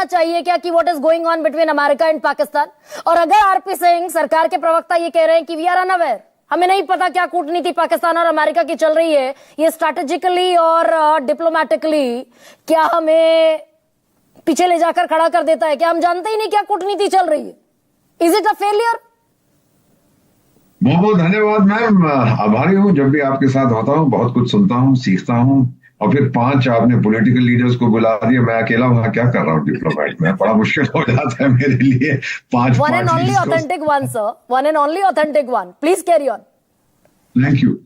जानना चाहिए क्या कि what is going on between America and Pakistan? और अगर आरपी सिंह सरकार के प्रवक्ता ये कह रहे हैं कि वी आर अनअवेयर, हमें नहीं पता क्या कूटनीति पाकिस्तान और अमेरिका की चल रही है, ये स्ट्रैटेजिकली और डिप्लोमेटिकली क्या हमें पीछे ले जाकर खड़ा कर देता है? क्या हम जानते ही नहीं क्या कूटनीति चल रही है? Is it a failure? बहुत बहुत धन्यवाद मैम, आभारी हूँ। जब भी आपके साथ होता हूँ बहुत कुछ सुनता हूँ, सीखता हूँ। और फिर 5 आपने पॉलिटिकल लीडर्स को बुला दिया, मैं अकेला वहां क्या कर रहा हूँ डिप्लोमेट में, बड़ा मुश्किल हो जाता है मेरे लिए। 5 one and only authentic one sir, one and only authentic one, please carry on. Thank you.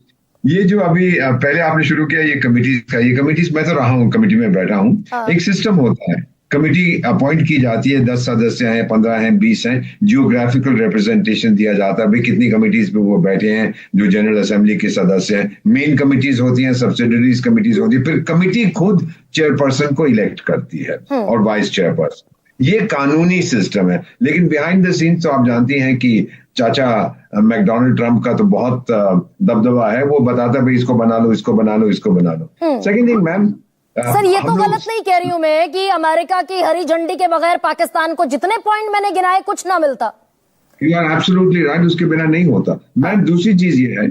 ये जो अभी पहले आपने शुरू किया ये कमिटीज का, ये कमिटीज मैं तो रहा हूँ, कमिटी में बैठा हूँ। एक सिस्टम होता है, कमिटी अपॉइंट की जाती है, 10 सदस्य हैं, 15 हैं, 20 हैं, जियोग्राफिकल रिप्रेजेंटेशन दिया जाता है भाई कितनी कमिटीज पे वो बैठे हैं, जो जनरल असेंबली के सदस्य हैं। मेन कमिटीज होती हैं, सब्सिडरीज कमिटीज होती है, फिर कमिटी खुद चेयरपर्सन को इलेक्ट करती है और वाइस चेयरपर्सन। ये कानूनी सिस्टम है। लेकिन बिहाइंड द सीन्स तो आप जानती हैं कि चाचा मैकडोनाल्ड ट्रम्प का तो बहुत दबदबा है, वो बताता है भाई इसको बना लो, इसको बना लो, इसको बना लो। सेकेंड थिंग मैम, सर ये तो गलत नहीं कह रही हूं मैं कि अमेरिका की हरी झंडी के बगैर पाकिस्तान को जितने पॉइंट मैंने गिनाए कुछ ना मिलता। यू आर एब्सोल्युटली राइट, उसके बिना नहीं होता। मैम दूसरी चीज ये है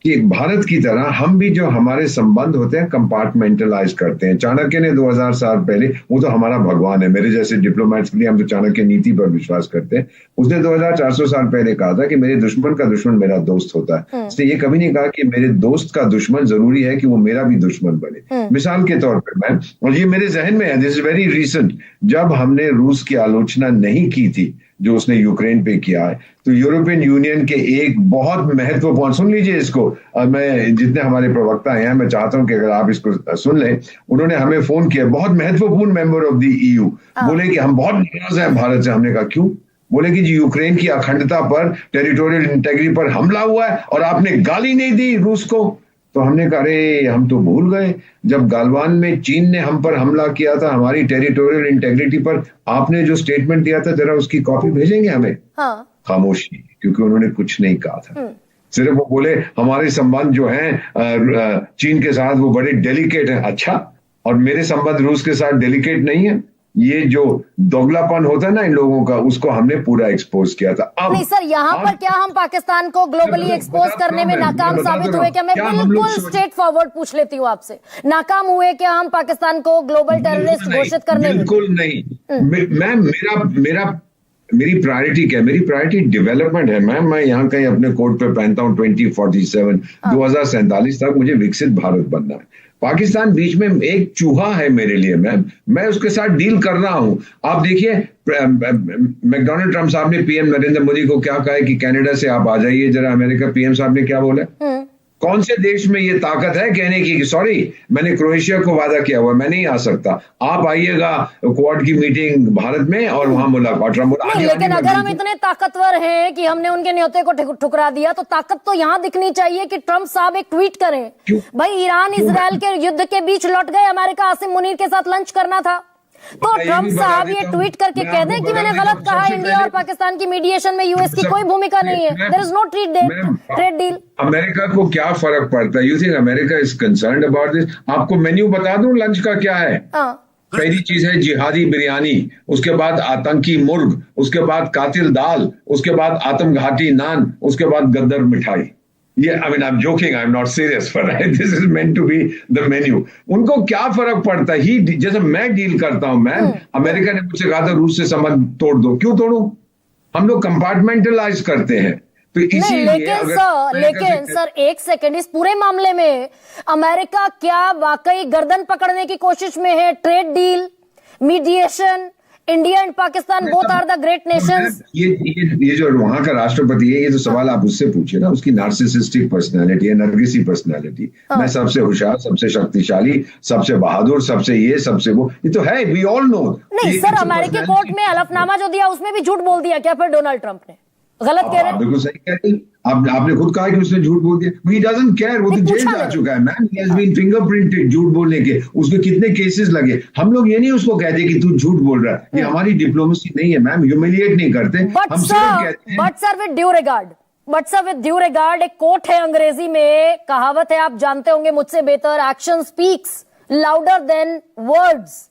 कि भारत की तरह हम भी जो हमारे संबंध होते हैं कंपार्टमेंटलाइज करते हैं। चाणक्य ने 2000 साल पहले, वो तो हमारा भगवान है, मेरे जैसे डिप्लोमेट्स के लिए हम तो चाणक्य नीति पर विश्वास करते हैं। उसने 2400 साल पहले कहा था कि मेरे दुश्मन का दुश्मन मेरा दोस्त होता है। उसने ये कभी नहीं कहा कि मेरे दोस्त का दुश्मन जरूरी है कि वो मेरा भी दुश्मन बने। मिसाल के तौर पर मैं, और ये मेरे जहन में है, दिस इज वेरी रिसेंट, जब हमने रूस की आलोचना नहीं की थी जो उसने यूक्रेन पे किया है, तो यूरोपियन यूनियन के एक बहुत महत्वपूर्ण, सुन लीजिए इसको, मैं जितने हमारे प्रवक्ता हैं मैं चाहता हूं कि अगर आप इसको सुन लें, उन्होंने हमें फोन किया, बहुत महत्वपूर्ण मेंबर ऑफ द ईयू, बोले कि हम बहुत नाराज हैं भारत से। हमने कहा क्यों? बोले कि जी यूक्रेन की अखंडता पर, टेरिटोरियल इंटेग्रिटी पर हमला हुआ है और आपने गाली नहीं दी रूस को। तो हमने कहा अरे हम तो भूल गए, जब गालवान में चीन ने हम पर हमला किया था हमारी टेरिटोरियल इंटेग्रिटी पर, आपने जो स्टेटमेंट दिया था जरा उसकी कॉपी भेजेंगे हमें। हाँ। खामोशी, क्योंकि उन्होंने कुछ नहीं कहा था। सिर्फ वो बोले हमारे संबंध जो हैं चीन के साथ वो बड़े डेलिकेट हैं। अच्छा, और मेरे संबंध रूस के साथ डेलिकेट नहीं है? ये जो दोगलापन होता है ना इन लोगों का, उसको हमने पूरा एक्सपोज किया था। अब नहीं सर, यहाँ पर क्या हम पाकिस्तान को ग्लोबली एक्सपोज करने में नाकाम साबित हुए क्या? मैं बिल्कुल स्ट्रेट फॉरवर्ड पूछ लेती हूँ आपसे, नाकाम हुए क्या हम पाकिस्तान को ग्लोबल टेररिस्ट घोषित करने में? बिल्कुल नहीं मैम, मेरी प्रायोरिटी क्या है? मेरी प्रायोरिटी डेवलपमेंट है मैम। मैं यहाँ कहीं अपने कोट पे पहनता हूँ 2047, 2047 तक मुझे विकसित भारत बनना है। पाकिस्तान बीच में एक चूहा है मेरे लिए मैम, मैं उसके साथ डील कर रहा हूं। आप देखिए मैकडोनाल्ड ट्रम्प साहब ने पीएम नरेंद्र मोदी को क्या कहा है कि कनाडा से आप आ जाइए जरा अमेरिका। पीएम साहब ने क्या बोला? कौन से देश में ये ताकत है कहने की कि सॉरी मैंने क्रोएशिया को वादा किया हुआ, मैं नहीं आ सकता, आप आइएगा क्वाड की मीटिंग भारत में और वहां मुलाकात। लेकिन अगर हम इतने ताकतवर हैं कि हमने उनके न्योते को ठुकरा दिया, तो ताकत तो यहाँ दिखनी चाहिए कि ट्रम्प साहब एक ट्वीट करें, भाई ईरान इसराइल के युद्ध के बीच लौट गए, अमेरिका आसिम मुनीर के साथ लंच करना था। तो ट्रम्प साहब ये ट्वीट करके कह दें कि मैंने गलत कहा, इंडिया और पाकिस्तान की मीडिएशन में यूएस की कोई भूमिका नहीं है, there is no trade deal. America को क्या फर्क पड़ता है? You think America is concerned about this? आपको मेन्यू बता दूं लंच का क्या है? पहली चीज है जिहादी बिरयानी, उसके बाद आतंकी मुर्ग, उसके बाद कातिल दाल, उसके बाद आत्मघाती नान, उसके बाद गद्दर मिठाई। ये I mean I am joking, I am not serious for this is meant to be the menu. उनको क्या फर्क पड़ता है? ही जैसे मैं डील करता हूं मैम, अमेरिका ने मुझसे कहा था रूस से संबंध तोड़ दो, क्यों तोड़ू? हम लोग कंपार्टमेंटलाइज करते हैं। तो लेकिन सर एक सेकंड, इस पूरे मामले में अमेरिका क्या वाकई गर्दन पकड़ने की कोशिश में है? Trade deal, mediation, India and Pakistan both are the great nations. ये जो वहां का राष्ट्रपति है, ये तो सवाल आप उससे पूछिए ना, उसकी नार्सिसिस्टिक पर्सनालिटी है, नरगिसी पर्सनालिटी। मैं सबसे होशियार, सबसे शक्तिशाली, सबसे बहादुर, सबसे ये, सबसे वो, ये तो है, वी ऑल नो। नहीं सर, अमेरिकी कोर्ट में हलफनामा जो दिया उसमें भी झूठ बोल दिया क्या फिर डोनाल्ड ट्रंप ने? गलत कह रहे हैं? बिल्कुल सही कह रहे हैं। आपने खुद कहा कि उसने झूठ बोल दिया। He doesn't care, वो तो जेल जा चुका है ma'am. He has been fingerprinted झूठ बोलने के, उसके कितने केसेस लगे। हम लोग ये नहीं उसको कहते कि तू झूठ बोल रहा है, ये हमारी डिप्लोमेसी नहीं है मैम, ह्यूमिलिएट नहीं करते हम, सिर्फ कहते हैं but sir with due regard, एक कोट है अंग्रेजी में, कहावत है आप जानते होंगे मुझसे बेहतर, action speaks louder than words.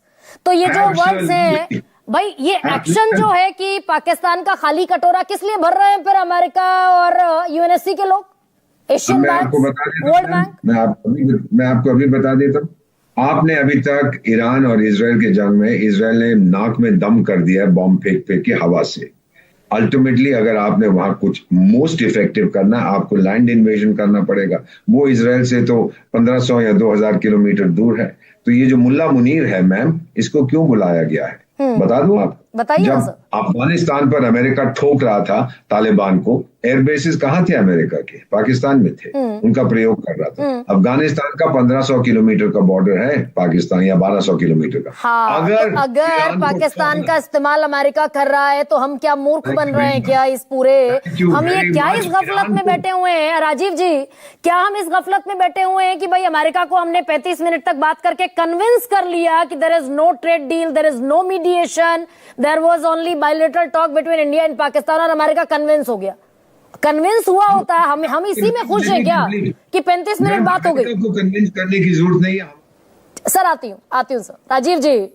तो ये जो वर्ड्स हैं भाई ये एक्शन जो है कि पाकिस्तान का खाली कटोरा किस लिए भर रहे हैं फिर अमेरिका और यूएनएससी के लोग, एशियन मैं बैंक, आपको बता देता वर्ल्ड हूं, बैंक? मैं आपको अभी बता देता हूँ। आपने अभी तक ईरान और इजराइल के जंग में इजराइल ने नाक में दम कर दिया है बॉम्ब फेंक फेंक के हवा से। अल्टीमेटली अगर आपने वहां कुछ मोस्ट इफेक्टिव करना, आपको लैंड इन्वेजन करना पड़ेगा। वो इजराइल से तो 1500 या 2000 किलोमीटर दूर है। तो ये जो मुल्ला मुनीर है मैम, इसको क्यों बुलाया गया है बता दूं आप? बताइए ना जब सर। अफगानिस्तान पर अमेरिका ठोक रहा था तालिबान को, एयरबेसिस कहाँ थे अमेरिका के? पाकिस्तान में थे। उनका प्रयोग कर रहा था। अफगानिस्तान का 1500 किलोमीटर का बॉर्डर है पाकिस्तान, या 1200 किलोमीटर का। हाँ, अगर तो अगर पाकिस्तान का इस्तेमाल अमेरिका कर रहा है तो हम क्या मूर्ख बन रहे हैं क्या इस पूरे? हम ये क्या इस गफलत में बैठे हुए हैं राजीव जी? क्या हम इस गफलत में बैठे हुए हैं कि भाई अमेरिका को हमने 35 मिनट तक बात करके कन्विंस कर लिया कि there is no trade deal, there is no mediation, there was only bilateral talk between India and Pakistan, और अमेरिका कन्विंस हो गया? कन्विंस हुआ होता है, हम इसी में खुश हैं क्या कि 35 मिनट बात हो गई? कन्विंस करने की जरूरत नहीं है। सर आती हूँ सर। राजीव जी,